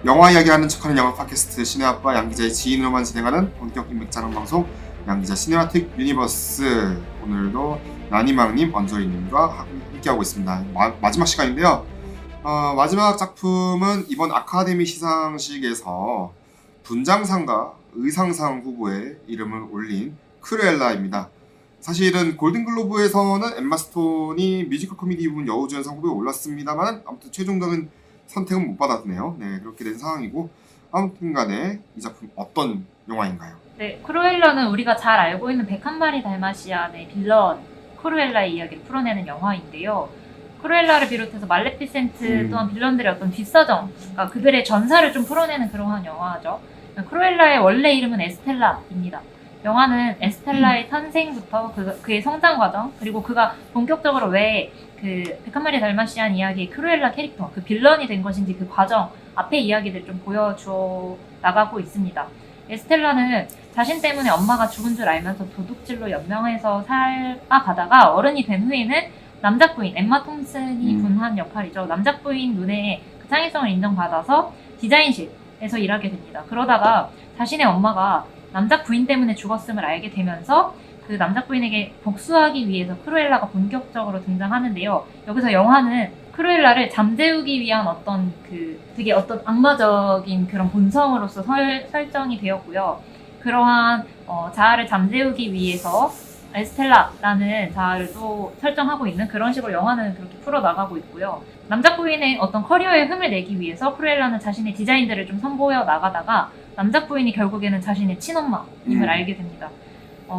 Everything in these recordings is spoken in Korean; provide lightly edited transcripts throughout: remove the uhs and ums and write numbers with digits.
영화 이야기하는 척하는 영화 팟캐스트 시네아빠 양기자의 지인으로만 진행하는 본격 인맥자랑 방송 양기자 시네마틱 유니버스. 오늘도 나니망님, 언저리님과 함께하고 있습니다. 마지막 시간인데요. 마지막 작품은 이번 아카데미 시상식에서 분장상과 의상상 후보에 이름을 올린 크루엘라입니다. 사실은 골든글로브에서는 엠마 스톤이 뮤지컬 코미디 부분 여우주연상 후보에 올랐습니다만 아무튼 최종적인 선택은 못 받았네요. 네, 그렇게 된 상황이고 아무튼 간에 이 작품 어떤 영화인가요? 네, 크루엘라는 우리가 잘 알고 있는 101마리 달마시안의 빌런 크루엘라의 이야기를 풀어내는 영화인데요. 크루엘라를 비롯해서 말레피센트 또한 빌런들의 어떤 뒷사정, 그러니까 그들의 전사를 좀 풀어내는 그러한 영화죠. 크루엘라의 원래 이름은 에스텔라입니다. 영화는 에스텔라의 탄생부터 그의 성장 과정, 그리고 그가 본격적으로 왜 그 101마리 달마시안 이야기의 크루엘라 캐릭터, 그 빌런이 된 것인지 그 과정, 앞의 이야기들 좀 보여주어 나가고 있습니다. 에스텔라는 자신 때문에 엄마가 죽은 줄 알면서 도둑질로 연명해서 살아가다가 어른이 된 후에는 남작부인, 엠마 톰슨이 분한 역할이죠. 남작부인 눈에 그 창의성을 인정받아서 디자인실에서 일하게 됩니다. 그러다가 자신의 엄마가 남작부인 때문에 죽었음을 알게 되면서 그 남작부인에게 복수하기 위해서 크루엘라가 본격적으로 등장하는데요. 여기서 영화는 크루엘라를 잠재우기 위한 어떤 되게 어떤 악마적인 그런 본성으로서 설정이 되었고요. 그러한 자아를 잠재우기 위해서 에스텔라라는 자아를 또 설정하고 있는 그런 식으로 영화는 그렇게 풀어나가고 있고요. 남작부인의 어떤 커리어에 흠을 내기 위해서 크루엘라는 자신의 디자인들을 좀 선보여 나가다가 남작부인이 결국에는 자신의 친엄마임을 알게 됩니다.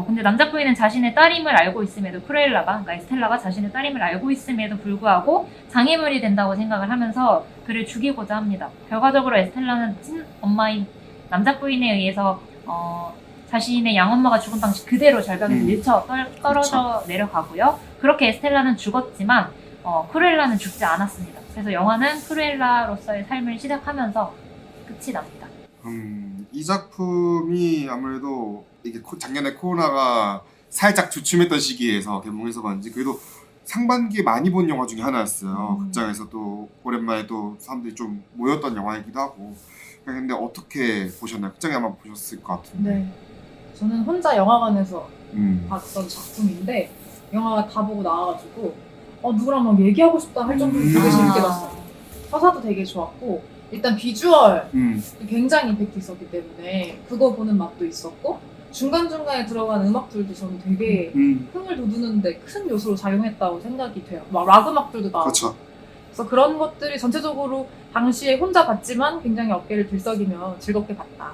근데 남작부인은 자신의 딸임을 알고 있음에도 그러니까 에스텔라가 자신의 딸임을 알고 있음에도 불구하고 장애물이 된다고 생각을 하면서 그를 죽이고자 합니다. 결과적으로 에스텔라는 친엄마인 남작부인에 의해서 자신의 양엄마가 죽은 당시 그대로 절벽에서 밀쳐 떨어져 내려가고요. 그렇게 에스텔라는 죽었지만 크루엘라는 죽지 않았습니다. 그래서 영화는 크루엘라로서의 삶을 시작하면서 끝이 납니다. 이 작품이 아무래도 이게 작년에 코로나가 살짝 주춤했던 시기에서 개봉해서 그런지 그래도 상반기에 많이 본 영화 중에 하나였어요. 극장에서 또 오랜만에 또 사람들이 좀 모였던 영화이기도 하고. 근데 어떻게 보셨나요? 극장에 아마 보셨을 것 같은데. 네, 저는 혼자 영화관에서 봤던 작품인데 영화가 다 보고 나와가지고 누구랑 막 얘기하고 싶다 할 정도로 되게 재밌게 봤어요. 서사도 되게 좋았고 일단 비주얼 굉장히 임팩트 있었기 때문에 그거 보는 맛도 있었고 중간중간에 들어간 음악들도 저는 되게 흥을 돋우는데 큰 요소로 작용했다고 생각이 돼요. 막 락 음악들도 나오고. 그렇죠. 그래서 그런 것들이 전체적으로 당시에 혼자 봤지만 굉장히 어깨를 들썩이며 즐겁게 봤다.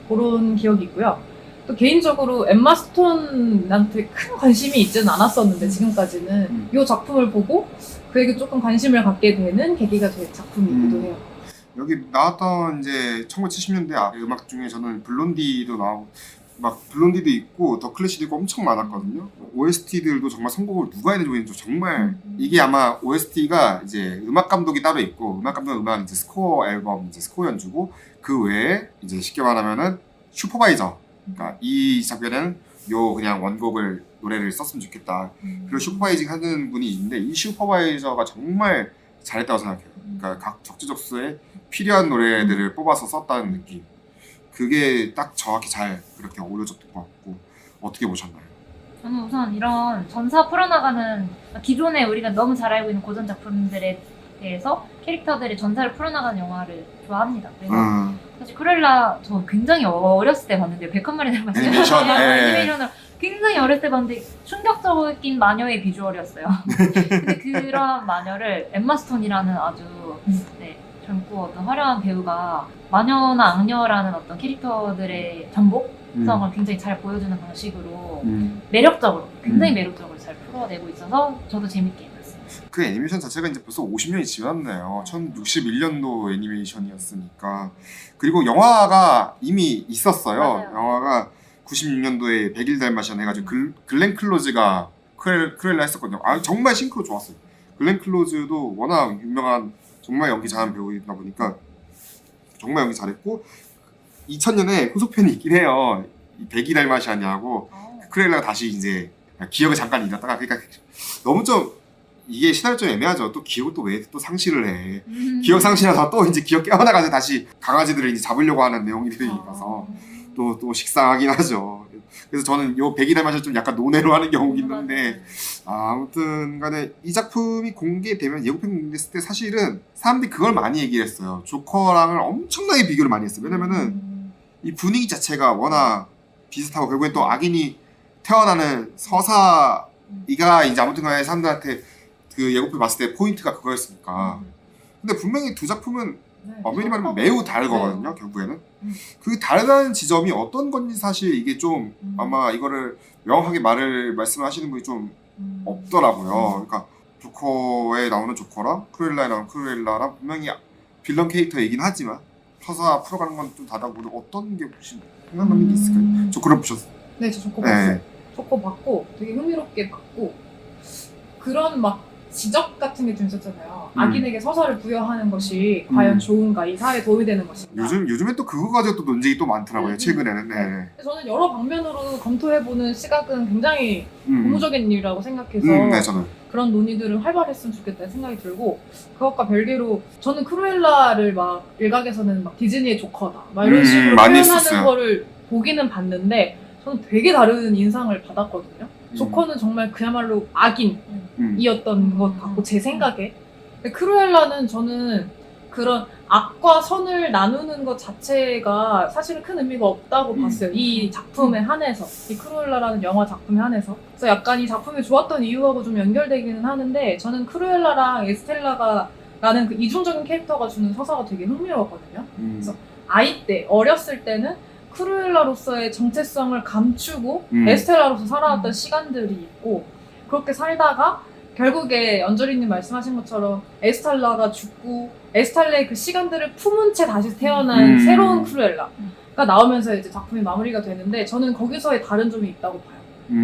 그런 기억이 있고요. 또 개인적으로 엠마 스톤한테 큰 관심이 있지는 않았었는데 지금까지는 이 작품을 보고 그에게 조금 관심을 갖게 되는 계기가 된 작품이기도 해요. 여기 나왔던 이제 1970년대 음악 중에 저는 블론디도 나오고 막 블론디도 있고 더 클래시도 있고 엄청 많았거든요. OST들도 정말 선곡을 누가 해야 되는지 정말 이게 아마 OST가 이제 음악 감독이 따로 있고 음악 감독은 음악 이제 스코어 앨범 이제 스코어 연주고 그 외에 이제 쉽게 말하면은 슈퍼바이저. 그러니까 이 작별에는 요 그냥 원곡을 노래를 썼으면 좋겠다. 그리고 슈퍼바이징 하는 분이 있는데 이 슈퍼바이저가 정말 잘했다고 생각해요. 그러니까 각 적재적소에 필요한 노래들을 뽑아서 썼다는 느낌. 그게 딱 정확히 잘 그렇게 어우러졌던 것 같고 어떻게 보셨나요? 저는 우선 이런 전사 풀어나가는 기존에 우리가 너무 잘 알고 있는 고전 작품들에 대해서 캐릭터들의 전사를 풀어나가는 영화를 좋아합니다. 그래서 사실 크루엘라 저 굉장히 어렸을 때 봤는데요. 101마리 달마시안 애니메이션으로 굉장히 어렸을 때 봤는데 충격적인 마녀의 비주얼이었어요. 근데 그런 마녀를 엠마 스톤이라는 아주 젊고 어떤 화려한 배우가 마녀나 악녀라는 어떤 캐릭터들의 전복성을 굉장히 잘 보여주는 방식으로 매력적으로, 굉장히 매력적으로 잘 풀어내고 있어서 저도 재밌게 봤어요. 그 애니메이션 자체가 이제 벌써 50년이 지났네요. 1961년도 애니메이션이었으니까. 그리고 영화가 이미 있었어요. 맞아요. 영화가 96년도에 100일 달마시안 해가지고 글렌 클로즈가 크루엘라 했었거든요. 정말 싱크로 좋았어요. 글렌 클로즈도 워낙 유명한 정말 연기 잘하는 배우이다 보니까 정말 연기 잘했고 2000년에 후속편이 있긴 해요. 100일 달마시안이라고 크루엘라가 다시 이제 기억을 잠깐 잃었다가 그러니까 너무 좀 이게 시나리오 좀 애매하죠. 또 기억을 또 왜 또 상실을 해. 기억 상실하다 또 이제 기억 깨어나가서 다시 강아지들을 이제 잡으려고 하는 내용들이라서 또 식상하긴 하죠. 그래서 저는 요 백이 달마시아 좀 약간 논외로 하는 경우긴 한데 아무튼 간에 이 작품이 공개되면 예고편 공개했을 때 사실은 사람들이 그걸 많이 얘기를 했어요. 조커랑을 엄청나게 비교를 많이 했어요. 왜냐면은 이 분위기 자체가 워낙 비슷하고 결국엔 또 악인이 태어나는 서사이가 이제 아무튼 간에 사람들한테 그 예고편 봤을 때 포인트가 그거였으니까. 근데 분명히 두 작품은 엄연히 말하면 매우 다르거든요. 결국에는 그 다르다는 지점이 어떤 건지 사실 이게 좀 아마 이거를 명확하게 말씀하시는 분이 좀 없더라고요. 그러니까 조커에 나오는 조커랑 크루엘라에 나오는 크루엘라랑 분명히 빌런 캐릭터이긴 하지만 서사 풀어가는 건 좀 다르고 어떤 게 혹시 생각나는 게 있을까요? 조커를 보셨어요? 네, 저 조커 봤어요. 네. 조커 봤고 되게 흥미롭게 봤고 그런 막 지적 같은 게 좀 있었잖아요. 악인에게 서사를 부여하는 것이 과연 좋은가, 이 사회에 도움이 되는 것인가. 요즘에 또 그거 가지고 또 논쟁이 또 많더라고요. 최근에는. 네. 저는 여러 방면으로 검토해보는 시각은 굉장히 고무적인 일이라고 생각해서 네, 저는. 그런 논의들은 활발했으면 좋겠다는 생각이 들고 그것과 별개로 저는 크루엘라를 막 일각에서는 막 디즈니의 조커다 막 이런 식으로 많이 표현하는 했었어요. 거를 보기는 봤는데 저는 되게 다른 인상을 받았거든요. 조커는 정말 그야말로 악인이었던 것 같고 제 생각에. 근데 크루엘라는 저는 그런 악과 선을 나누는 것 자체가 사실은 큰 의미가 없다고 봤어요. 이 작품에 한해서. 이 크루엘라라는 영화 작품에 한해서. 그래서 약간 이 작품이 좋았던 이유하고 좀 연결되기는 하는데 저는 크루엘라랑 에스텔라가 라는 그 이중적인 캐릭터가 주는 서사가 되게 흥미로웠거든요. 그래서 아이 때, 어렸을 때는 크루엘라로서의 정체성을 감추고 에스텔라로서 살아왔던 시간들이 있고 그렇게 살다가 결국에 연저리님 말씀하신 것처럼 에스텔라가 죽고 에스텔라의 그 시간들을 품은 채 다시 태어난 새로운 크루엘라가 나오면서 이제 작품이 마무리가 되는데 저는 거기서의 다른 점이 있다고 봐요.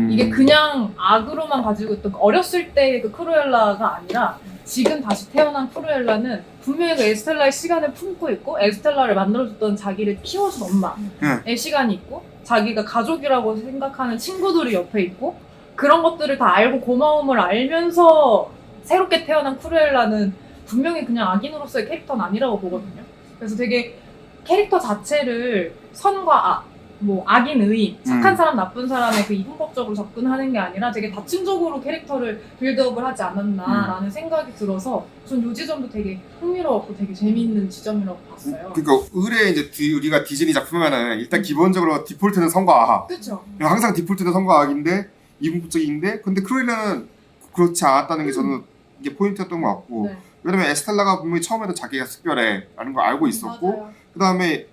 이게 그냥 악으로만 가지고 있던 어렸을 때의 그 크루엘라가 아니라 지금 다시 태어난 크루엘라는 분명히 그 에스텔라의 시간을 품고 있고 에스텔라를 만들어줬던 자기를 키워준 엄마의 시간이 있고 자기가 가족이라고 생각하는 친구들이 옆에 있고 그런 것들을 다 알고 고마움을 알면서 새롭게 태어난 크루엘라는 분명히 그냥 악인으로서의 캐릭터는 아니라고 보거든요. 그래서 되게 캐릭터 자체를 선과 악, 뭐 악인, 의인, 착한 사람, 나쁜 사람의 그 이분법적으로 접근하는 게 아니라 되게 다층적으로 캐릭터를 빌드업을 하지 않았나라는 생각이 들어서 전 이 지점도 되게 흥미로웠고 되게 재미있는 지점이라고 봤어요. 그러니까 의뢰 이제 우리가 디즈니 작품이면은 일단 기본적으로 디폴트는 성과 악. 그렇죠. 항상 디폴트는 성과 악인데 이분법적인데 근데 크루엘라는 그렇지 않았다는 게 저는 이게 포인트였던 것 같고 네. 왜냐면 에스텔라가 분명히 처음에도 자기가 특별해라는 걸 알고 있었고 맞아요. 그 다음에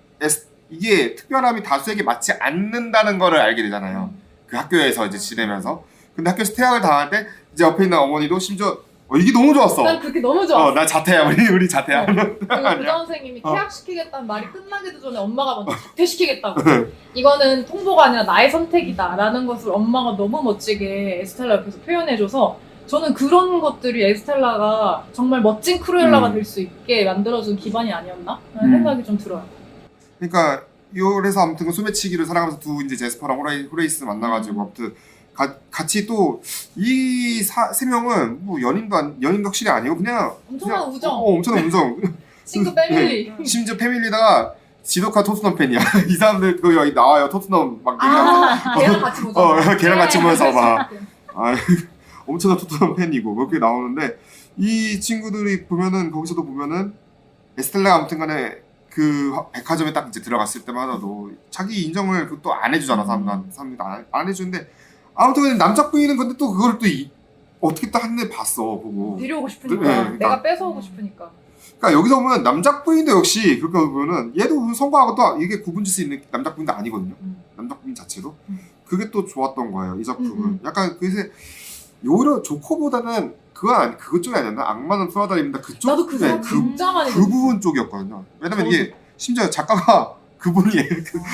이게 특별함이 다수에게 맞지 않는다는 거를 알게 되잖아요. 그 학교에서 이제 지내면서. 근데 학교에서 퇴학을 당할 때 이제 옆에 있는 어머니도 심지어 이게 너무 좋았어. 난 그렇게 너무 좋았어. 나 자퇴야. 우리 자퇴야. 그리고 그 선생님이 퇴학시키겠다는 말이 끝나기도 전에 엄마가 먼저 자퇴시키겠다고. 이거는 통보가 아니라 나의 선택이다 라는 것을 엄마가 너무 멋지게 에스텔라 옆에서 표현해줘서 저는 그런 것들이 에스텔라가 정말 멋진 크루엘라가 될 수 있게 만들어준 기반이 아니었나? 라는 생각이 좀 들어요. 그러니까 그래서 아무튼 그 소매치기를 사랑하면서 두 이제 제스퍼랑 호레이스 만나가지고 아무튼 같이 또 이 세 명은 뭐 연인도 확실히 아니고 그냥 엄청난 우정. 엄청난 우정. 친구 패밀리. 심지어 패밀리다가 지독한 토트넘 팬이야. 이 사람들 그 여기 나와요. 토트넘 막 걔랑 같이 보자. 걔랑 같이 모여서 막 엄청난 토트넘 팬이고 그렇게 나오는데 이 친구들이 보면은 거기서도 보면은 에스텔라가 아무튼간에 그 백화점에 딱 이제 들어갔을 때마다도 자기 인정을 또 안 해주잖아. 사람들 안 해주는데 아무튼 남자 부인은 근데 또 그걸 또 어떻게 딱 한눈에 봤어 보고 데려오고 싶으니까. 네, 그러니까. 내가 뺏어오고 싶으니까. 그러니까 여기서 보면 남자 부인도 역시 그렇게 보면은 얘도 성과하고 또 이게 구분질 수 있는 남자 부인도 아니거든요. 남자 부인 자체도 그게 또 좋았던 거예요. 이 작품은 약간 그래서 오히려 조커보다는 그것 쪽이 아니었나? 악마는 프라다입니다. 그쪽 나도 그 생각 진짜 많이 그 부분 쪽이었거든요. 왜냐면 이게 심지어 작가가 그분이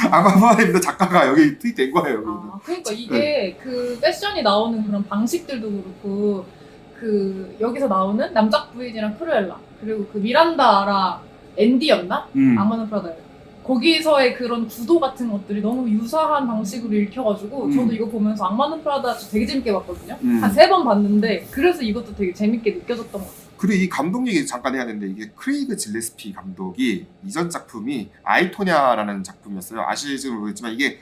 악마 프라다입니다. 작가가 여기 투입된 거예요. 그러니까 이게 그 패션이 나오는 그런 방식들도 그렇고 그 여기서 나오는 남자 부인이랑 크루엘라 그리고 그 미란다랑 앤디였나? 악마는 프라다예요. 거기서의 그런 구도 같은 것들이 너무 유사한 방식으로 읽혀가지고 저도 이거 보면서 악마는 프라다 되게 재밌게 봤거든요. 한 3번 봤는데 그래서 이것도 되게 재밌게 느껴졌던 것 같아요. 그리고 이 감독 얘기 잠깐 해야 되는데 이게 크레이그 질레스피 감독이 이전 작품이 아이토냐라는 작품이었어요. 아실지는 모르겠지만 이게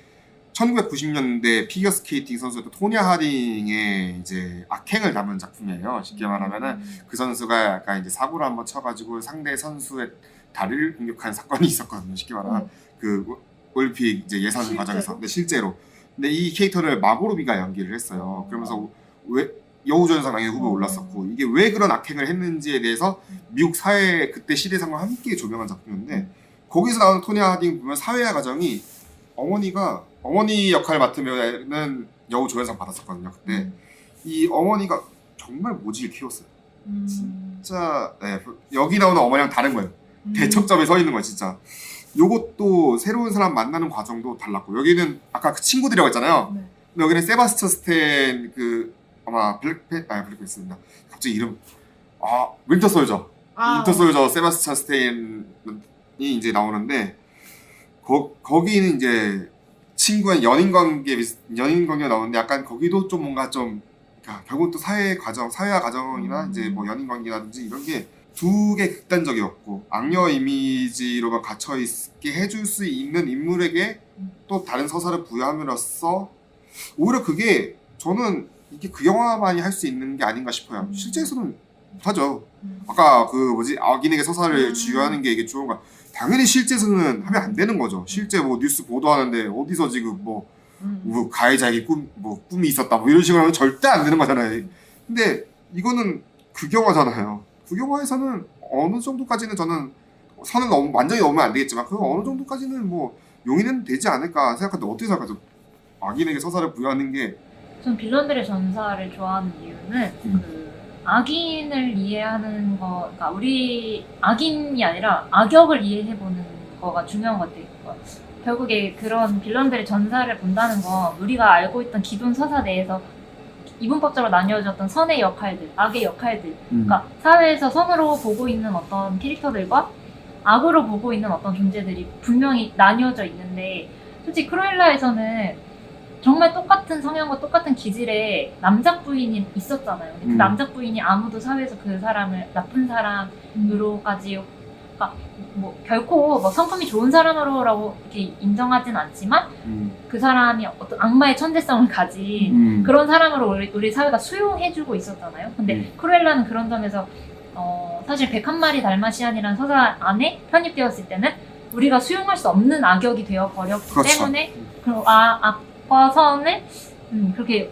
1990년대 피겨스케이팅 선수였던 토냐 하딩의 이제 악행을 담은 작품이에요. 쉽게 말하면은 그 선수가 약간 이제 사고를 한번 쳐가지고 상대 선수의 다리를 공격한 사건이 있었거든요. 쉽게 말하면 그 올림픽 이제 예선 실제로? 과정에서. 근데 실제로. 근데 이 캐릭터를 마고로비가 연기를 했어요. 그러면서 왜 여우조연상 후보에 올랐었고 이게 왜 그런 악행을 했는지에 대해서 미국 사회 그때 시대상과 함께 조명한 작품인데 거기서 나오는 토냐 하딩 보면 사회화 과정이 어머니 역할 맡으면은 여우조연상 받았었거든요. 그때 이 어머니가 정말 모질 키웠어요. 진짜 네, 여기 나오는 어머니랑 다른 거예요. 대척점에 서 있는 거예요, 진짜. 요것도 새로운 사람 만나는 과정도 달랐고 여기는 아까 그 친구들이라고 했잖아요. 네. 근데 여기는 세바스찬 스탠 그 아마 블랙패스입니다. 갑자기 이름 윈터 솔저. 윈터 솔저 세바스찬 스탠이 이제 나오는데 거기는 이제 친구의 연인 관계가 나오는데 약간 거기도 좀 뭔가 좀 그러니까 결국 또 사회화 과정이나 이제 뭐 연인 관계라든지 이런 게 두 개 극단적이었고 악녀 이미지로만 갇혀 있게 해줄 수 있는 인물에게 또 다른 서사를 부여함으로써 오히려 그게 저는 이게 그 영화만이 할 수 있는 게 아닌가 싶어요. 실제에서는 못하죠. 아까 그 악인에게 서사를 주요하는 게 이게 좋은 거야. 당연히 실제에서는 하면 안 되는 거죠. 실제 뭐 뉴스 보도하는데 어디서 지금 뭐 가해자에게 꿈이 있었다 뭐 이런 식으로 하면 절대 안 되는 거잖아요. 근데 이거는 극영화잖아요. 극영화에서는 어느 정도까지는 저는 선을 완전히 넘으면 안 되겠지만 그 어느 정도까지는 뭐 용인은 되지 않을까 생각하는데 어떻게 생각하세요? 악인에게 서사를 부여하는 게 전 빌런들의 전사를 좋아하는 이유는 그 악인을 이해하는 거, 그러니까 우리 악인이 아니라 악역을 이해해보는 거가 중요한 것 같아요. 결국에 그런 빌런들의 전사를 본다는 건 우리가 알고 있던 기존 서사 내에서 이분법적으로 나뉘어졌던 선의 역할들, 악의 역할들, 그러니까 사회에서 선으로 보고 있는 어떤 캐릭터들과 악으로 보고 있는 어떤 존재들이 분명히 나뉘어져 있는데 솔직히 크루엘라에서는 정말 똑같은 성향과 똑같은 기질의 남작 부인이 있었잖아요. 근데 그 남작 부인이 아무도 사회에서 그 사람을 나쁜 사람으로까지, 그러니까 뭐 결코 뭐 성품이 좋은 사람으로라고 이렇게 인정하진 않지만 그 사람이 어떤 악마의 천재성을 가진 그런 사람으로 우리 사회가 수용해주고 있었잖아요. 근데 크루엘라는 그런 점에서 사실 101마리 달마시안이라는 서사 안에 편입되었을 때는 우리가 수용할 수 없는 악역이 되어버렸기 그렇죠. 때문에 악과 선을 그렇게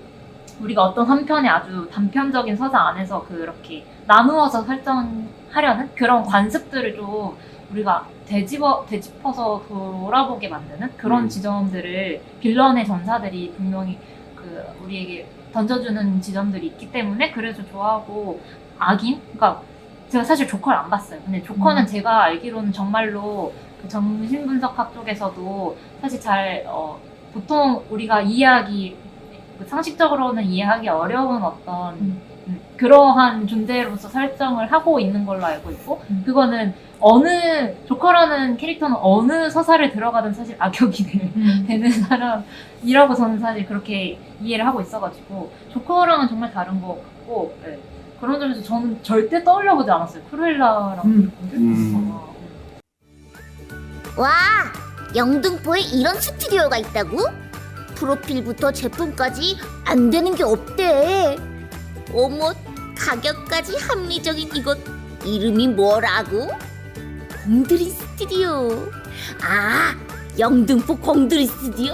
우리가 어떤 한편의 아주 단편적인 서사 안에서 그렇게 나누어서 설정하려는 그런 관습들을 좀 우리가 되짚어서 돌아보게 만드는 그런 지점들을 빌런의 전사들이 분명히 그 우리에게 던져주는 지점들이 있기 때문에 그래서 좋아하고 악인? 그러니까 제가 사실 조커를 안 봤어요. 근데 조커는 제가 알기로는 정말로 그 정신분석학 쪽에서도 사실 보통 우리가 상식적으로는 이해하기 어려운 어떤 그러한 존재로서 설정을 하고 있는 걸로 알고 있고 그거는 조커라는 캐릭터는 어느 서사를 들어가든 사실 악역이 되는 사람이라고 저는 사실 그렇게 이해를 하고 있어가지고 조커랑은 정말 다른 것 같고 네. 그런 점에서 저는 절대 떠올려보지 않았어요. 크루엘라랑 와, 영등포에 이런 스튜디오가 있다고? 프로필부터 제품까지 안 되는 게 없대. 어머, 가격까지 합리적인 이것 이름이 뭐라고? 공들인 스튜디오. 영등포 공들인 스튜디오?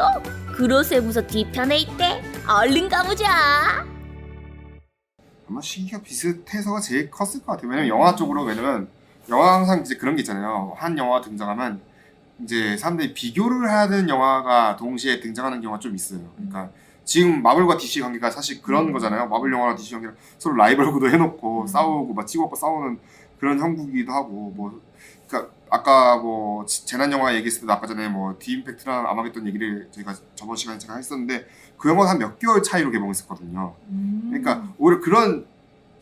그로세부서 뒤편에 있대. 얼른 가보자. 아마 시기가 비슷해서가 제일 컸을 것 같아요. 왜냐면 영화 쪽으로 영화 항상 이제 그런 게 있잖아요. 한 영화가 등장하면 이제 사람들이 비교를 하는 영화가 동시에 등장하는 경우가 좀 있어요. 그러니까 지금 마블과 DC 관계가 사실 그런 거잖아요. 마블 영화랑 DC 관계가 서로 라이벌 구도 해놓고 싸우고 막 찍어갖고 싸우는 그런 형국이기도 하고 그러니까 아까 뭐 재난 영화 얘기했을 때도 아까 전에 뭐 디임팩트랑 아마겟돈 얘기를 저희가 저번 시간에 제가 했었는데 그 영화는 한 몇 개월 차이로 개봉했었거든요. 그러니까 오히려 그런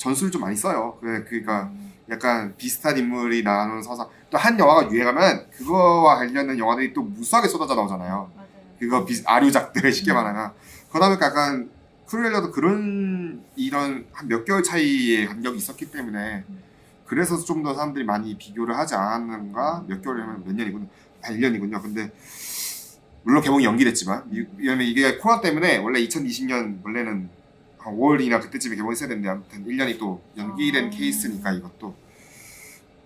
전술을 좀 많이 써요. 그러니까 약간 비슷한 인물이 나오는 서사. 또 한 영화가 유행하면 그거와 관련된 영화들이 또 무수하게 쏟아져 나오잖아요. 맞아요. 그거 아류작들 쉽게 말하면. 그러다 보니까 약간 크루엘라도 그런 이런 한 몇 개월 차이의 간격이 있었기 때문에 그래서 좀 더 사람들이 많이 비교를 하지 않았는가. 몇 개월이면 몇 년이군요. 1년이군요. 근데 물론 개봉이 연기됐지만 왜냐면 이게 코로나 때문에 원래 2020년 원래는 한 5월이나 그때쯤에 개봉했어야 되는데 아무튼 1년이 또 연기된 케이스니까 이것도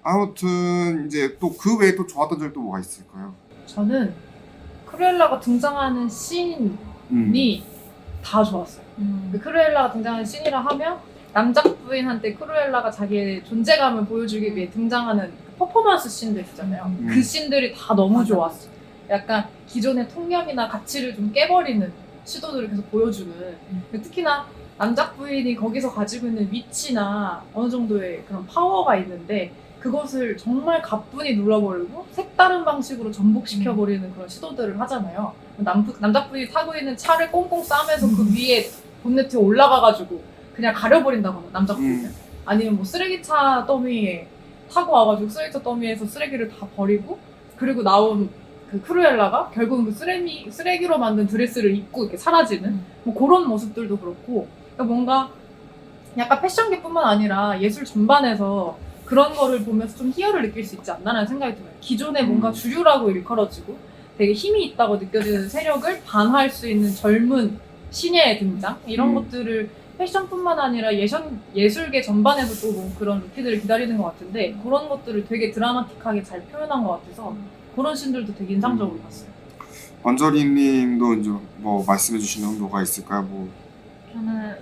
아무튼 이제 또 그 외에 또 좋았던 점이 또 뭐가 있을까요? 저는 크루엘라가 등장하는 씬이 다 좋았어요. 크루엘라가 등장하는 씬이라 하면 남작부인한테 크루엘라가 자기의 존재감을 보여주기 위해 등장하는 퍼포먼스 씬들 있잖아요. 그 씬들이 다 너무 맞아. 좋았어요. 약간 기존의 통념이나 가치를 좀 깨버리는 시도들을 계속 보여주는 특히나 남작부인이 거기서 가지고 있는 위치나 어느 정도의 그런 파워가 있는데 그것을 정말 가뿐히 눌러버리고 색다른 방식으로 전복시켜버리는 그런 시도들을 하잖아요. 남작부인이 타고 있는 차를 꽁꽁 싸매서 그 위에 본네트에 올라가가지고 그냥 가려버린다거나 남작부인은 아니면 뭐 쓰레기차 더미에 타고 와가지고 쓰레기차 더미에서 쓰레기를 다 버리고 그리고 나온 그 크루엘라가 결국은 그 쓰레기로 만든 드레스를 입고 이렇게 사라지는 뭐 그런 모습들도 그렇고 그러니까 뭔가 약간 패션계뿐만 아니라 예술 전반에서 그런 거를 보면서 좀 희열을 느낄 수 있지 않나라는 생각이 들어요. 기존에 뭔가 주류라고 일컬어지고 되게 힘이 있다고 느껴지는 세력을 반할 수 있는 젊은 신예의 등장 이런 것들을 패션뿐만 아니라 예술계 전반에서 또 뭐 그런 루피들을 기다리는 것 같은데 그런 것들을 되게 드라마틱하게 잘 표현한 것 같아서 그런 씬들도 되게 인상적으로 봤어요. 원저리님도 이제 뭐 말씀해 주시는 뭐가 있을까요? 뭐 저는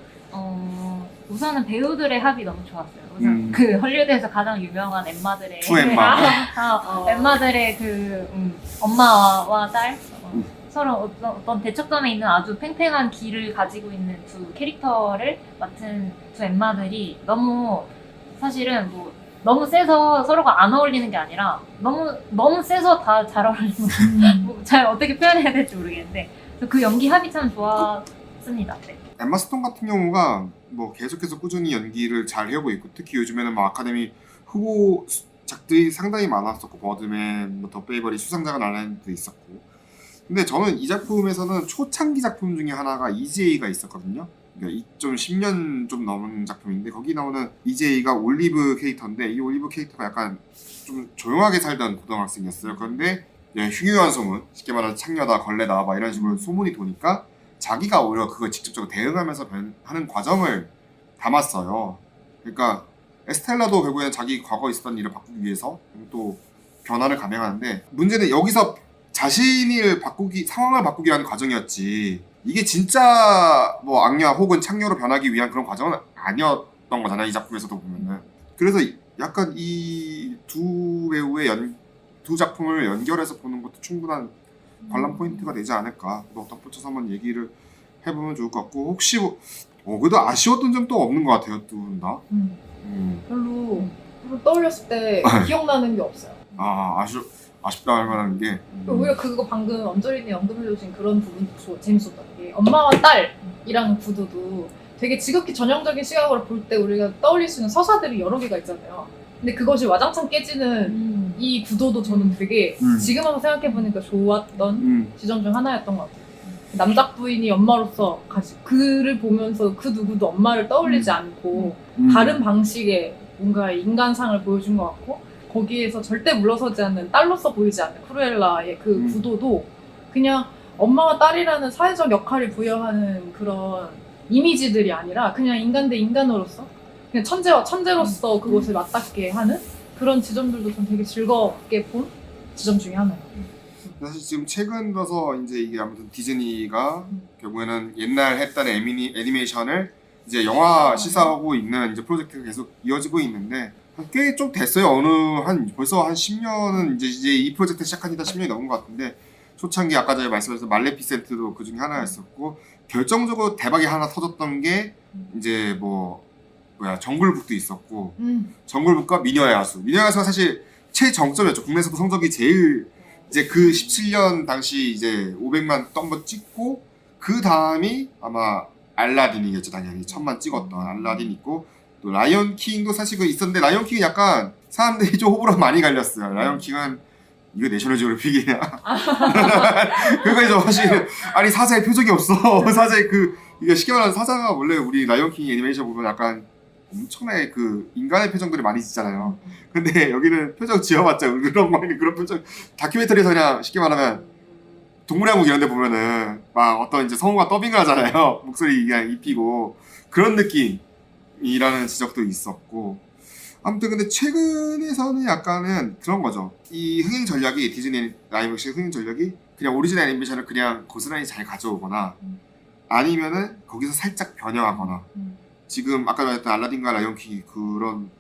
우선은 배우들의 합이 너무 좋았어요. 우선 그 헐리우드에서 가장 유명한 엠마들의 두 엠마. 엠마들의 그 엄마와 딸 서로 어떤 대척점에 있는 아주 팽팽한 기를 가지고 있는 두 캐릭터를 맡은 두 엠마들이 너무 사실은 뭐 너무 세서 서로가 안 어울리는 게 아니라 너무 세서 다 잘 어울리는 잘 어떻게 표현해야 될지 모르겠는데 그래서 그 연기 합이 참 좋았습니다. 네. 엠마 스톤 같은 경우가 뭐 계속해서 꾸준히 연기를 잘 해오고 있고 특히 요즘에는 뭐 아카데미 후보작들이 상당히 많았었고 버드맨, 뭐 더 페이버리 수상자가 나란도 있었고 근데 저는 이 작품에서는 초창기 작품 중에 하나가 EJ가 있었거든요. 그러니까 10년 좀 넘은 작품인데 거기 나오는 EJ가 올리브 캐릭터인데 이 올리브 캐릭터가 약간 좀 조용하게 살던 고등학생이었어요. 그런데 흉흉한 소문, 쉽게 말하면 창녀다, 걸레다 막 이런 식으로 소문이 도니까 자기가 오히려 그걸 직접적으로 대응하면서 하는 과정을 담았어요. 그러니까 에스텔라도 결국에는 자기 과거에 있었던 일을 바꾸기 위해서 또 변화를 감행하는데 문제는 여기서 자신을 상황을 바꾸기 위한 과정이었지 이게 진짜 뭐 악녀 혹은 창녀로 변하기 위한 그런 과정은 아니었던 거잖아요. 이 작품에서도 보면은. 그래서 약간 이 두 배우의 두 작품을 연결해서 보는 것도 충분한 관람 포인트가 되지 않을까. 또 덧붙여서 한번 얘기를 해보면 좋을 것 같고 혹시 그래도 아쉬웠던 점도 없는 것 같아요. 두 분 다. 별로 떠올렸을 때 기억나는 게 없어요. 아쉽다 할 만한 게 오히려 그거 방금 엄저린이 언급해주신 그런 부분도 재밌었던 게 엄마와 딸이라는 구도도 되게 지극히 전형적인 시각으로 볼 때 우리가 떠올릴 수 있는 서사들이 여러 개가 있잖아요. 근데 그것이 와장창 깨지는 이 구도도 저는 되게 지금 와서 생각해보니까 좋았던 지점 중 하나였던 것 같아요. 남작 부인이 엄마로서 그를 보면서 그 누구도 엄마를 떠올리지 않고 다른 방식의 뭔가 인간상을 보여준 것 같고 거기에서 절대 물러서지 않는 딸로서 보이지 않는 크루엘라의 그 구도도 그냥 엄마와 딸이라는 사회적 역할을 부여하는 그런 이미지들이 아니라 그냥 인간 대 인간으로서 그냥 천재와 천재로서 그것을 맞닿게 하는 그런 지점들도 좀 되게 즐겁게 본 지점 중에 하나예요. 사실 지금 최근 들어서 이제 이게 아무튼 디즈니가 결국에는 옛날 했던 애니메이션을 이제 영화 시사하고 있는 이제 프로젝트가 계속 이어지고 있는데 꽤 좀 됐어요. 벌써 한 10년은 이제 이 프로젝트 시작한 지 10년이 넘은 것 같은데 초창기 아까 전에 말씀하셨던 말레피센트도 그 중에 하나였었고 결정적으로 대박이 하나 터졌던 게 이제 정글북도 있었고 정글북과 미녀의 야수가 사실 최정점이었죠. 국내에서도 성적이 제일 이제 그 17년 당시 이제 500만 덤버 찍고 그 다음이 아마 알라딘이겠죠. 당연히 1000만 찍었던 알라딘 있고 또 라이언 킹도 사실 그 있었는데 라이언 킹은 약간 사람들이 좀 호불호 많이 갈렸어요. 라이언 킹은 이거 내셔널 지오그래픽이냐? 그거에서 사실 아니 사자의 표정이 없어. 사자의 이게 쉽게 말하면 사자가 원래 우리 라이언 킹 애니메이션 보면 약간 엄청나게 그 인간의 표정들을 많이 짓잖아요. 근데 여기는 표정 지어봤자 으르렁거리는 그런 표정. 다큐멘터리에서 그냥 쉽게 말하면 동물의 왕국 이런 데 보면은 막 어떤 이제 성우가 더빙을 하잖아요. 목소리 그냥 입히고 그런 느낌이라는 지적도 있었고. 아무튼 근데 최근에서는 약간은 그런 거죠. 이 흥행 전략이 디즈니 라이브 액션 흥행 전략이 그냥 오리지널 애니메이션을 그냥 고스란히 잘 가져오거나 아니면은 거기서 살짝 변형하거나 지금 아까 말했던 알라딘과 라이온킹이 그런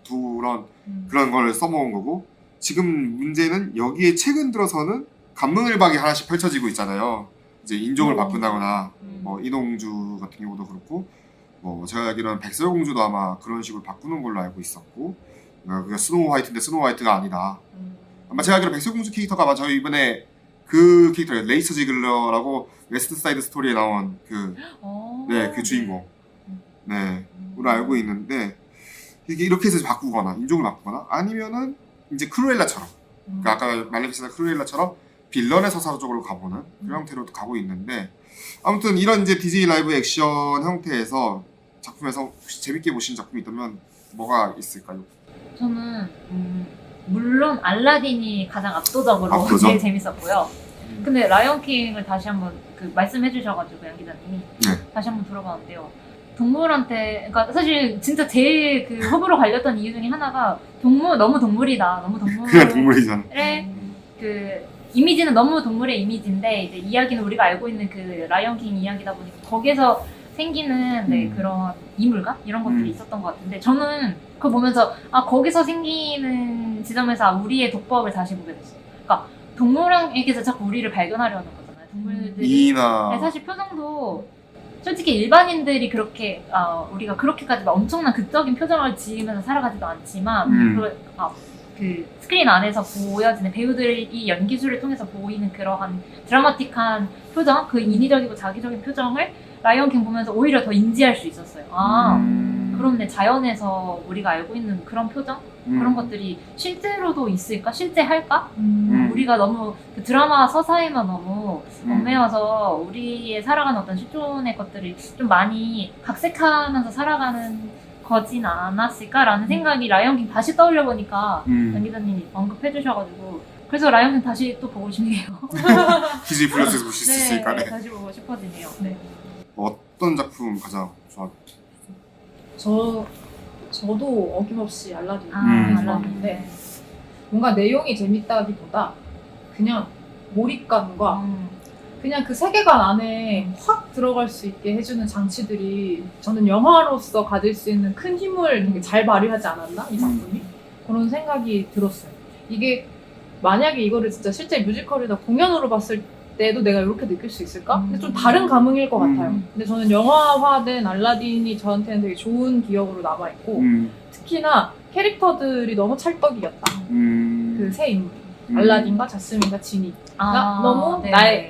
걸 써먹은 거고 지금 문제는 여기에 최근 들어서는 감론을박이 하나씩 펼쳐지고 있잖아요. 이제 인종을 바꾼다거나 뭐 이동주 같은 경우도 그렇고 뭐 제가 알기로는 백설공주도 아마 그런 식으로 바꾸는 걸로 알고 있었고 그러니까 스노우 화이트인데 스노우 화이트가 아니다. 아마 제가 알기로 백설공주 캐릭터가 아마 저희 이번에 그 캐릭터예요. 레이서 지글러라고 웨스트 사이드 스토리에 나온 그 주인공. 네. 으로 알고 있는데 이게 이렇게 해서 바꾸거나 인종을 바꾸거나 아니면은 이제 크루엘라처럼 그러니까 아까 말레피센트 크루엘라처럼 빌런의 서사 쪽으로 가보는 그런 형태로 가고 있는데 아무튼 이런 이제 디즈니 라이브 액션 형태에서 작품에서 혹시 재밌게 보신 작품이 있다면 뭐가 있을까요? 저는 물론 알라딘이 가장 압도적으로 압도적? 제일 재밌었고요. 근데 라이언킹을 다시 한번 말씀해 주셔가지고 양 기자님이 다시 한번 들어봤는데요. 동물한테 그러니까 사실 진짜 제일 호불호 갈렸던 이유 중에 하나가 너무 동물이다. 너무 그냥 동물이잖아. 이미지는 너무 동물의 이미지인데 이제 이야기는 우리가 알고 있는 라이언킹 이야기다 보니까 거기서 생기는 그런 이물감 이런 것들이 있었던 것 같은데 저는 그거 보면서 거기서 생기는 지점에서 우리의 독법을 다시 보게 됐어요. 그러니까 동물에게서 자꾸 우리를 발견하려는 거잖아요. 동물들이 네, 사실 표정도 솔직히 일반인들이 그렇게 우리가 그렇게까지 엄청난 극적인 표정을 지으면서 살아가지도 않지만 그 스크린 안에서 보여지는 배우들이 연기술을 통해서 보이는 그러한 드라마틱한 표정, 그 인위적이고 자기적인 표정을 라이언킹 보면서 오히려 더 인지할 수 있었어요. 그렇네. 자연에서 우리가 알고 있는 그런 표정? 그런 것들이 실제로도 있을까? 실제 할까? 우리가 너무 그 드라마 서사에만 너무 얽매여서 우리의 살아가는 어떤 실존의 것들이 좀 많이 각색하면서 살아가는 거진 않았을까라는 생각이 라이언킹 다시 떠올려보니까 양 기자님이 언급해 주셔가지고 그래서 라이언킹 다시 또 보고 싶네요. 디즈니 플러스에서 보실 수 있으니까. 네, 다시 보고 싶어지네요. 네. 어떤 작품 가장 좋아하세요? 저도 어김없이 알라딘 알라딘인데 뭔가 내용이 재밌다기보다 그냥 몰입감과 그냥 그 세계관 안에 확 들어갈 수 있게 해주는 장치들이 저는 영화로서 가질 수 있는 큰 힘을 되게 잘 발휘하지 않았나? 이 작품이? 그런 생각이 들었어요. 이게 만약에 이거를 진짜 실제 뮤지컬이나 공연으로 봤을 때도 내가 이렇게 느낄 수 있을까? 근데 좀 다른 감흥일 것 같아요. 근데 저는 영화화된 알라딘이 저한테는 되게 좋은 기억으로 남아있고 특히나 캐릭터들이 너무 찰떡이었다. 그 세 인물이. 알라딘과 자스민과 지니가 너무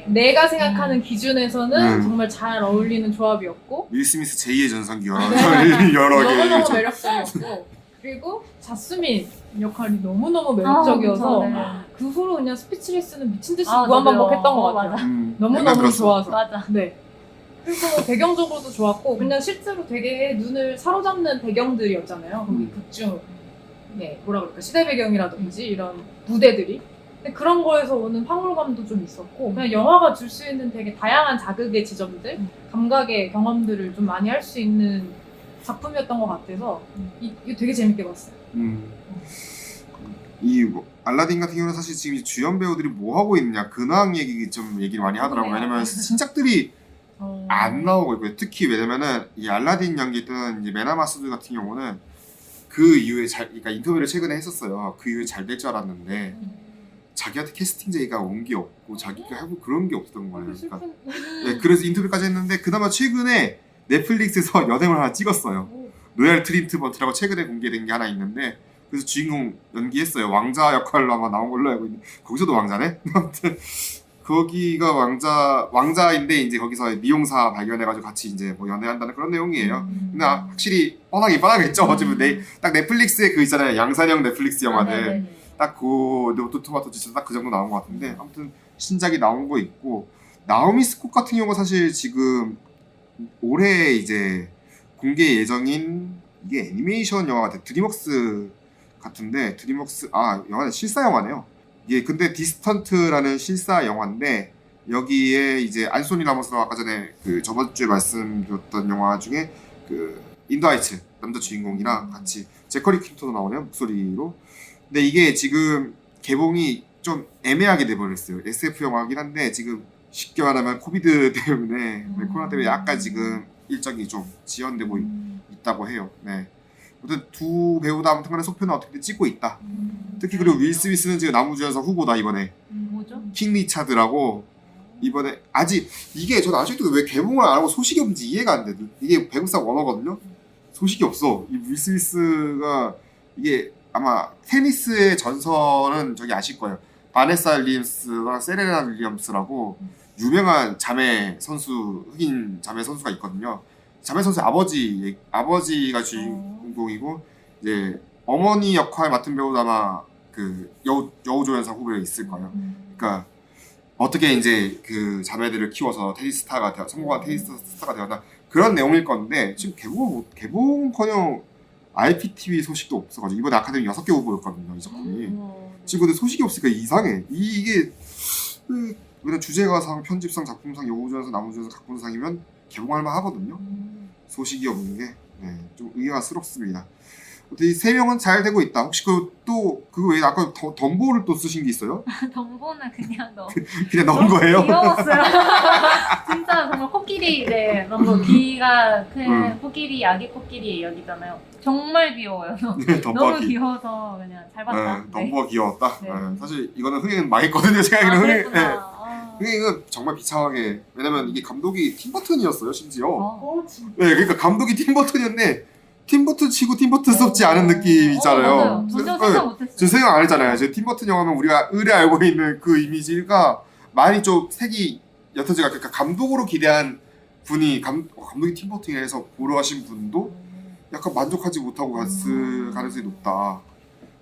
내가 생각하는 기준에서는 정말 잘 어울리는 조합이었고 윌 스미스 제2의 전성기 여러 개 너무너무 매력적이었고 그리고 자스민 역할이 너무너무 매력적이어서 그 후로 그냥 스피치리스는 미친듯이 무한반복했던 것 같아요. 너무너무 좋아서. 맞아. 네. 그리고 배경적으로도 좋았고 그냥 실제로 되게 눈을 사로잡는 배경들이었잖아요. 거기 극중 뭐라 그럴까 시대 배경이라든지 이런 무대들이 근데 그런 거에서 오는 황홀감도 좀 있었고 그냥 영화가 줄 수 있는 되게 다양한 자극의 지점들 감각의 경험들을 좀 많이 할 수 있는 작품이었던 것 같아서 이거 되게 재밌게 봤어요. 알라딘 같은 경우는 사실 지금 주연 배우들이 뭐 하고 있느냐 근황 얘기를 많이 하더라고요. 왜냐면 신작들이 안 나오고 있고요. 특히 왜냐면은 이 알라딘 연기했던 이제 메나마스드 같은 경우는 그 이후에 그러니까 인터뷰를 최근에 했었어요. 그 이후에 잘 될 줄 알았는데 자기한테 캐스팅 제의가 온 게 없고 자기가 하고 그런 게 없었던 거예요. 그러니까 네, 그래서 인터뷰까지 했는데 그나마 최근에 넷플릭스에서 여행을 하나 찍었어요. 로얄 트리트먼트라고 최근에 공개된 게 하나 있는데 그래서 주인공 연기했어요. 왕자 역할로 아마 나온 걸로 알고 있는데 거기서도 왕자네? 아무튼 거기가 왕자인데 이제 거기서 미용사 발견해가지고 같이 이제 뭐 연애한다는 그런 내용이에요. 근데 확실히 뻔하겠죠. 어차피 딱 넷플릭스에 그 있잖아요. 양산형 넷플릭스 영화들. 네네네. 딱 그 토마토 진짜 딱 그 정도 나온 것 같은데 아무튼 신작이 나온 거 있고 나오미 스콧 같은 경우가 사실 지금 올해 이제 공개 예정인 이게 애니메이션 영화 같아. 드림웍스 같은데 드림웍스 영화는 실사 영화네요. 이게 근데 디스턴트라는 실사 영화인데 여기에 이제 안소니 라모스가 아까 전에 그 저번 주에 말씀드렸던 영화 중에 그 인더 하이츠 남자 주인공이랑 같이 제커리 퀸토도 나오네요 목소리로. 근데 이게 지금 개봉이 좀 애매하게 돼버렸어요. SF 영화긴 한데 지금 쉽게 말하면 코비드 때문에 코로나 때문에 약간 지금 일정이 좀 지연되고 있다고 해요. 네. 아무튼 두 배우 다 아무튼 간에 속편은 어떻게 찍고 있다. 특히 그리고 윌 스미스는 지금 나무주연상 후보다 이번에. 뭐죠? 킹 리차드라고 이번에 아직 이게 전 아직도 왜 개봉을 안 하고 소식이 없는지 이해가 안 돼. 이게 배구상 원어거든요. 소식이 없어. 이 윌 스미스가 이게 아마 테니스의 전설은 저기 아실 거예요. 바네사 윌리엄스랑 세레나 윌리엄스라고 유명한 자매 선수, 흑인 자매 선수가 있거든요. 자매 선수 아버지가 주인공이고 이제 어머니 역할 맡은 배우도 아마 그 여우조연상 후보에 있을 거예요. 그러니까 어떻게 이제 그 자매들을 키워서 성공한 테니스 스타가 되었나 그런 내용일 건데 지금 개봉커녕 IPTV 소식도 없어가지고 이번에 아카데미 6개 후보였거든요 이 작품이. 지금 근데 소식이 없으니까 이상해. 이게 그냥 주제가상, 편집상, 작품상, 여우조연상, 나무조연상, 각본상이면 개봉할 만하거든요. 소식이 없는 게 좀 의아스럽습니다. 어떻게 이 3명은 잘 되고 있다. 혹시 그거 외에 아까 덤보를 또 쓰신 게 있어요? 덤보는 그냥 그냥 넣은 거예요? 귀여웠어요. 진짜 정말 코끼리, 너무 귀가 큰 코끼리, 아기 코끼리 여기잖아요. 정말 귀여워요. 너무 귀여워서 그냥 잘 봤다. 덤보가 귀여웠다. 네. 사실 이거는 흥행 망했거든요. 제가 알기로는 그랬구나. 흥행은 정말 비참하게. 왜냐면 이게 감독이 팀버튼이었어요, 심지어. 진짜. 네, 그러니까 감독이 팀버튼이었는데 팀버튼 치고 팀버튼스럽지 않은 느낌 있잖아요. 맞아요. 전혀 생각 못했어요. 저 생각 안 했잖아요. 제 팀버튼 영화면 우리가 알고 있는 그 이미지가 많이 좀 색이 옅어지가 그러니까 감독으로 기대한 분이 감독이 팀버튼이라서 보러 가신 분도 약간 만족하지 못하고 갔을 가능성이 높다.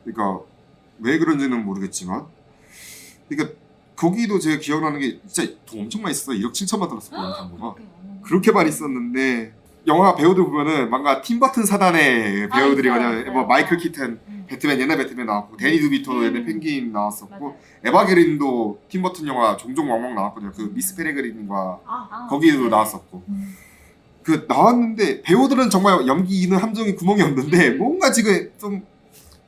그러니까 왜 그런지는 모르겠지만 그러니까 거기도 제가 기억나는 게 진짜 돈 엄청 많이 썼어요. 1억 7천만 들었었거든요. 정보가. 그렇게 많이 썼는데 영화 배우들 보면은 뭔가 팀버튼 사단의 배우들이거든요. 뭐 마이클 키튼, 배트맨 옛날 배트맨 나왔고 데니 두비토도 옛날 펭귄 나왔었고 맞아요. 에바 게린도 팀버튼 영화 종종 왕왕 나왔거든요. 그 미스 페레그린과 거기도 나왔었고 그 나왔는데 배우들은 정말 연기는 함정이 구멍이 없는데 뭔가 지금 좀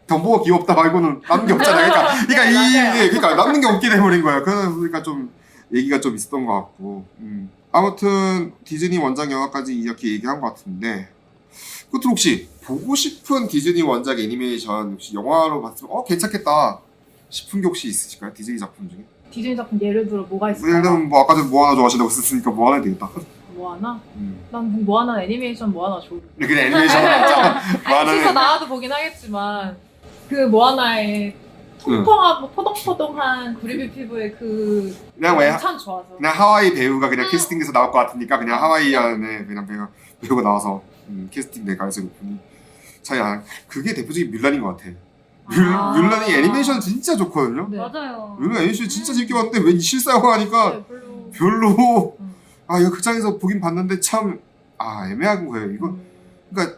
덤보가 귀엽다 말고는 남는 게 없잖아요. 그러니까 남는 게 없게 돼버린 거예요. 그러니까 좀 얘기가 좀 있었던 것 같고. 아무튼 디즈니 원작 영화까지 이렇게 얘기한 것 같은데 끝으로 혹시 보고 싶은 디즈니 원작 애니메이션 혹시 영화로 봤으면 괜찮겠다 싶은 게 혹시 있으실까요? 디즈니 작품 중에? 디즈니 작품 예를 들어 뭐가 있을까요? 예를 들면 뭐 아까 전에 모아나 좋아하신다고 했으니까 모아나 되겠다. 모아나? 난 모아나 애니메이션 모아나 좋을 것 같아. 그냥 애니메이션 하자. 진짜 나와도 보긴 하겠지만 그 모아나의 통통하고 포동포동한 구리비 피부의 그 그냥 왜 참 좋아서 그냥 하와이 배우가 그냥 캐스팅돼서 나올 것 같으니까 그냥 하와이안에 그냥 배우가 나와서 캐스팅 될 가능성이 높으니 그게 대표적인 뮬란인 것 같아. 뮬란이 애니메이션 진짜 좋거든요. 네. 맞아요. 뮬란 애니메이션 진짜 재밌게 봤는데 왜 실사 영화 하니까 네, 별로 이거 극장에서 보긴 봤는데 참 애매한 거예요. 이거 그러니까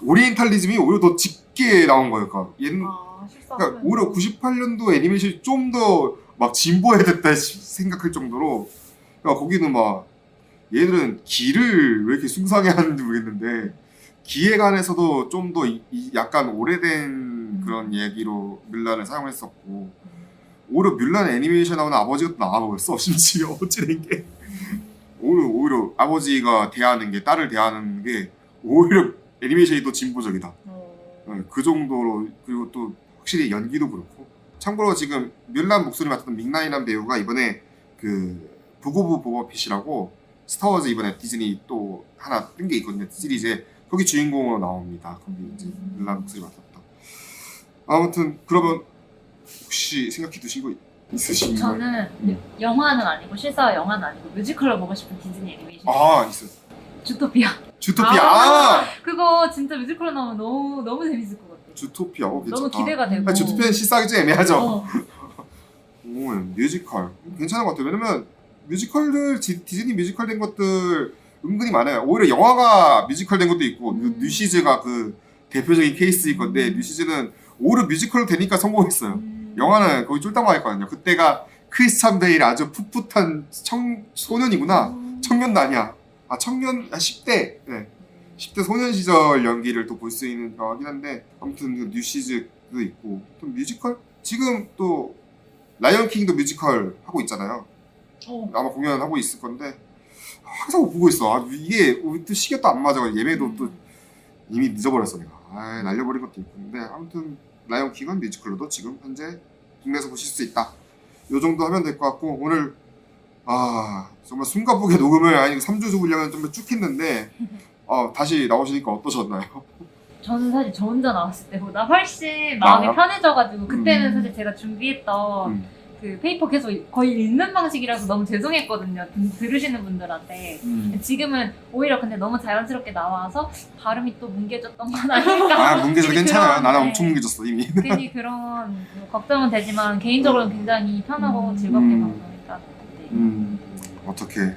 오리엔탈리즘이 오히려 더 짙게 나온 거예요. 그러니까 오히려 98년도 애니메이션이 좀 더 막 진보해야 됐다 생각할 정도로 그러니까 거기는 막 얘들은 기를 왜 이렇게 숭상해 하는지 모르겠는데 기에 관해서도 좀 더 약간 오래된 그런 얘기로 뮬란을 사용했었고 오히려 뮬란 애니메이션 나오는 아버지가 또 나와버렸어. 심지어 어찌된 게 오히려 아버지가 대하는 게 딸을 대하는 게 오히려 애니메이션이 더 진보적이다. 그 정도로. 그리고 또 확실히 연기도 그렇고. 참고로 지금 뮬란 목소리 맡았던 믹나이란 배우가 이번에 그 북 오브 보바핏이라고 스타워즈 이번에 디즈니 또 하나 뜬 게 있거든요. 시리즈에 거기 주인공으로 나옵니다. 거기 이제 뮬란 목소리 맡았다. 아무튼 그러면 혹시 생각해 두신 거 있으신가요? 저는 영화는 아니고 실사 영화는 아니고 뮤지컬로 보고 싶은 디즈니 애니메이션. 아 있어요. 주토피아. 주토피아. 그거 진짜 뮤지컬로 나오면 너무 재밌을 것 같아요. 주토피아. 괜찮다. 너무 기대가 되고. 아니, 주토피아는 실사하기 좀 애매하죠. 어. 오, 뮤지컬 괜찮은 것 같아요. 왜냐면 뮤지컬들 디즈니 뮤지컬 된 것들 은근히 많아요. 오히려 영화가 뮤지컬 된 것도 있고 뉴시즈가 그 대표적인 케이스일 건데 뉴시즈는 오히려 뮤지컬로 되니까 성공했어요. 영화는 거의 쫄딱 망했거든요. 그때가 크리스찬 베일 아주 풋풋한 소년이구나. 청년도 아니야. 아 청년 10대. 네. 10대 소년 시절 연기를 또 볼 수 있는 거긴 한데 아무튼 그 뉴시즈도 있고 또 뮤지컬 지금 또 라이언 킹도 뮤지컬 하고 있잖아요. 아마 공연하고 있을 건데 항상 못 보고 있어. 아, 이게 또 시기가 또 안 맞아. 예매도 또 이미 늦어버렸어 내가. 아, 날려버린 것도 있고. 근데 아무튼 라이언 킹은 뮤지컬로도 지금 현재 국내에서 보실 수 있다. 요 정도 하면 될 것 같고 오늘 정말 숨가쁘게 녹음을 3주 분량을 좀 쭉 했는데 다시 나오시니까 어떠셨나요? 저는 사실 저 혼자 나왔을 때보다 훨씬 마음이 편해져가지고 그때는 사실 제가 준비했던 그 페이퍼 계속 거의 읽는 방식이라서 너무 죄송했거든요. 들으시는 분들한테. 지금은 오히려 근데 너무 자연스럽게 나와서 발음이 또 뭉개졌던 건 아닐까. 뭉개져도 괜찮아요. 나는 네. 엄청 뭉개졌어 이미. 괜히 그런 걱정은 되지만 개인적으로는 굉장히 편하고 즐겁게 방송했다. 어떻게?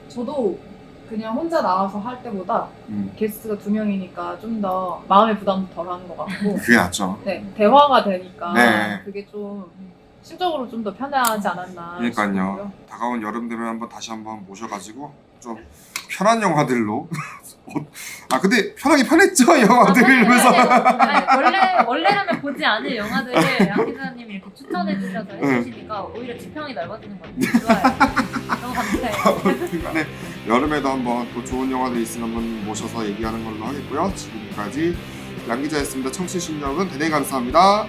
저도 그냥 혼자 나와서 할 때보다 게스트가 2명이니까 좀 더 마음의 부담도 덜 하는 것 같고 그게 낫죠. 네, 대화가 되니까 네. 그게 좀 심적으로 좀 더 편하지 않았나 그러니까요. 싶고요. 다가온 여름 되면 다시 한번 모셔가지고 좀 편한 영화들로. 근데 편하게 편했죠 영화들을 보면서. 원래라면 보지 않을 영화들을 양 기자님이 이렇게 추천해 주셔서 해주시니까 오히려 지평이 넓어지는 것 같아요. 좋아요. 너무 감사해요. 네, 여름에도 한번 또 좋은 영화들 있으면 한번 모셔서 얘기하는 걸로 하겠고요. 지금까지 양 기자였습니다. 청취해주신 여러분 대단히 감사합니다.